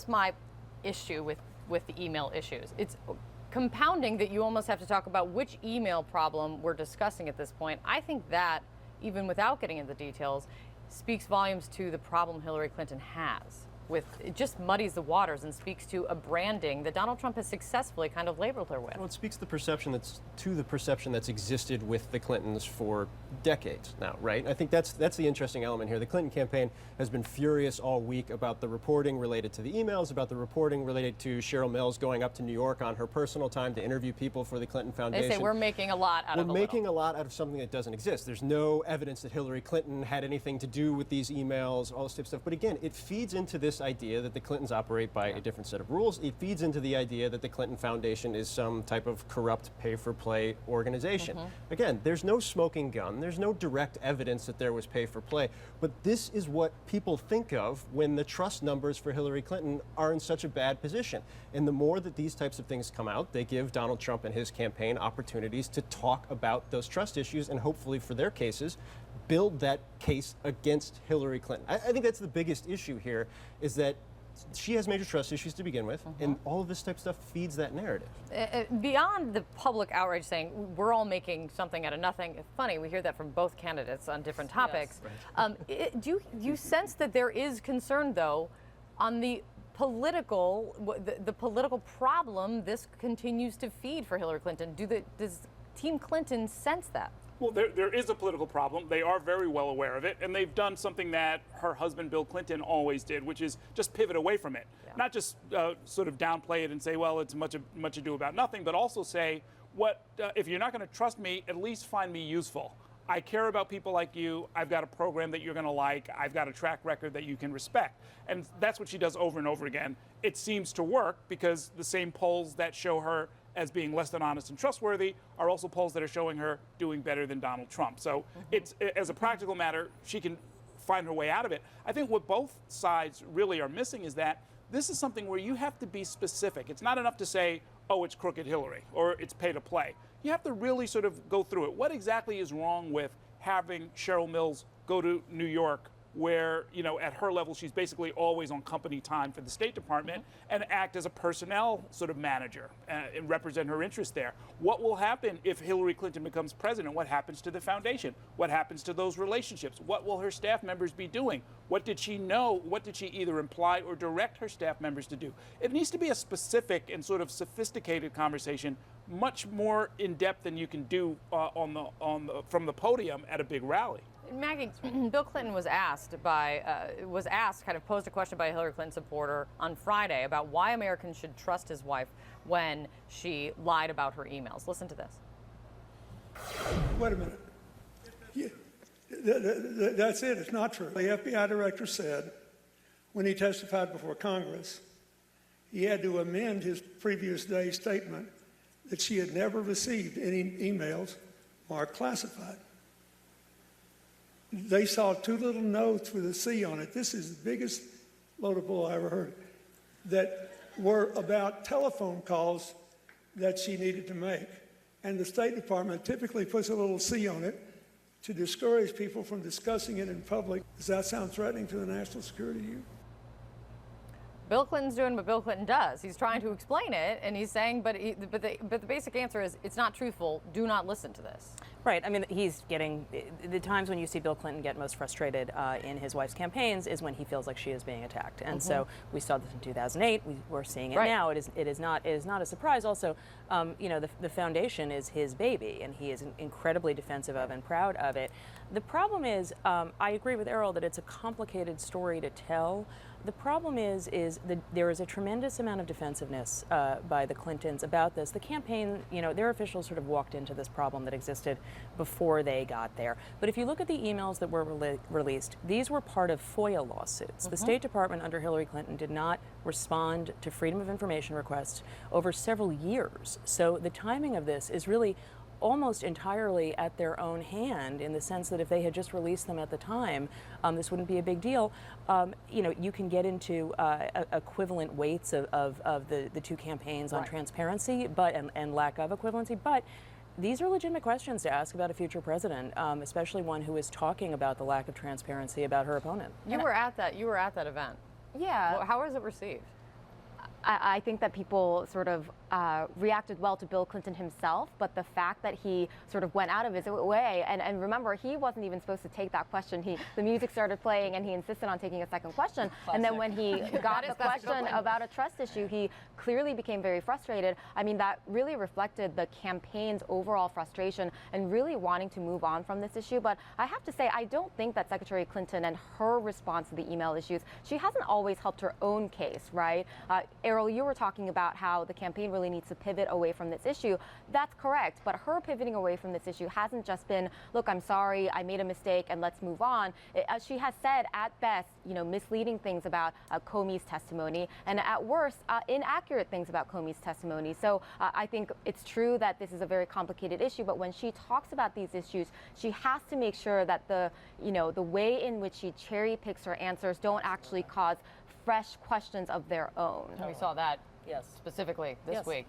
here's my issue with the email issues. It's compounding that you almost have to talk about which email problem we're discussing at this point. I think that, even without getting into the details, speaks volumes to the problem Hillary Clinton has. It just muddies the waters and speaks to a branding that Donald Trump has successfully kind of labeled her with. Well, it speaks to the perception that's existed with the Clintons for decades now, right? I think that's the interesting element here. The Clinton campaign has been furious all week about the reporting related to the emails, about the reporting related to Cheryl Mills going up to New York on her personal time to interview people for the Clinton Foundation. They say we're making a lot out of We're making a lot out of something that doesn't exist. There's no evidence that Hillary Clinton had anything to do with these emails, all this type of stuff. But again, it feeds into this idea that the Clintons operate by a different set of rules. It feeds into the idea that the Clinton Foundation is some type of corrupt pay-for-play organization. Again, there's no smoking gun. There's no direct evidence that there was pay-for-play. But this is what people think of when the trust numbers for Hillary Clinton are in such a bad position. And the more that these types of things come out, they give Donald Trump and his campaign opportunities to talk about those trust issues and hopefully for their cases, build that case against Hillary Clinton. I think that's the biggest issue here, is that she has major trust issues to begin with, and all of this type of stuff feeds that narrative. Beyond the public outrage saying we're all making something out of nothing, it's funny, we hear that from both candidates on different topics. Yes. Do you sense that there is concern, though, on the political problem this continues to feed for Hillary Clinton? Does Team Clinton sense that? Well, there is a political problem. They are very well aware of it, and they've done something that her husband, Bill Clinton, always did, which is just pivot away from it. Yeah. Not just sort of downplay it and say, well, it's much ado about nothing, but also say, if you're not going to trust me, at least find me useful. I care about people like you. I've got a program that you're going to like. I've got a track record that you can respect. And that's what she does over and over again. It seems to work because the same polls that show her as being less than honest and trustworthy are also polls that are showing her doing better than Donald Trump. So it's, as a practical matter, she can find her way out of it. I think what both sides really are missing is that this is something where you have to be specific. It's not enough to say, oh, it's crooked Hillary or it's pay to play. You have to really sort of go through it. What exactly is wrong with having Cheryl Mills go to New York, where, you know, at her level, she's basically always on company time for the State Department, and act as a personnel sort of manager and represent her interests there? What will happen if Hillary Clinton becomes president? What happens to the foundation? What happens to those relationships? What will her staff members be doing? What did she know? What did she either imply or direct her staff members to do? It needs to be a specific and sort of sophisticated conversation, much more in depth than you can do from the podium at a big rally. Maggie, Bill Clinton was asked, kind of posed a question by a Hillary Clinton supporter on Friday about why Americans should trust his wife when she lied about her emails. Listen to this. Wait a minute. That's it. It's not true. The FBI director said when he testified before Congress, he had to amend his previous day statement that she had never received any emails marked classified. They saw two little notes with a C on it. This is the biggest load of bull I ever heard, that were about telephone calls that she needed to make. And the State Department typically puts a little C on it to discourage people from discussing it in public. Does that sound threatening to the national security to you? Bill Clinton's doing what Bill Clinton does. He's trying to explain it, and he's saying, but the basic answer is, it's not truthful. Do not listen to this. Right. I mean, he's getting the times when you see Bill Clinton get most frustrated in his wife's campaigns is when he feels like she is being attacked. And so we saw this in 2008. We're seeing it now. It is not a surprise. Also, you know, the foundation is his baby, and he is incredibly defensive of and proud of it. The problem is, I agree with Errol that it's a complicated story to tell. The problem is that there is a tremendous amount of defensiveness by the Clintons about this. The campaign, you know, their officials sort of walked into this problem that existed before they got there. But if you look at the emails that were released, these were part of FOIA lawsuits. The State Department under Hillary Clinton did not respond to Freedom of Information requests over several years. So the timing of this is really almost entirely at their own hand, in the sense that if they had just released them at the time, this wouldn't be a big deal. You know, you can get into equivalent weights of the two campaigns on transparency, and lack of equivalency, but these are legitimate questions to ask about a future president, especially one who is talking about the lack of transparency about her opponent. You were at that event. Yeah. Well, how was it received? I think that people sort of reacted well to Bill Clinton himself, but the fact that he sort of went out of his way, and remember, he wasn't even supposed to take that question. The music started playing, and he insisted on taking a second question. And then when he got the question about a trust issue, he clearly became very frustrated. I mean, that really reflected the campaign's overall frustration and really wanting to move on from this issue. But I have to say, I don't think that Secretary Clinton and her response to the email issues, she hasn't always helped her own case, right? Errol, you were talking about how the campaign really needs to pivot away from this issue. That's correct, but her pivoting away from this issue hasn't just been, look, I'm sorry, I made a mistake, and let's move on. She has said, at best, misleading things about Comey's testimony, and at worst, inaccurate things about Comey's testimony. So I think it's true that this is a very complicated issue, but when she talks about these issues, she has to make sure that the way in which she cherry picks her answers don't actually cause fresh questions of their own. We saw that specifically this week.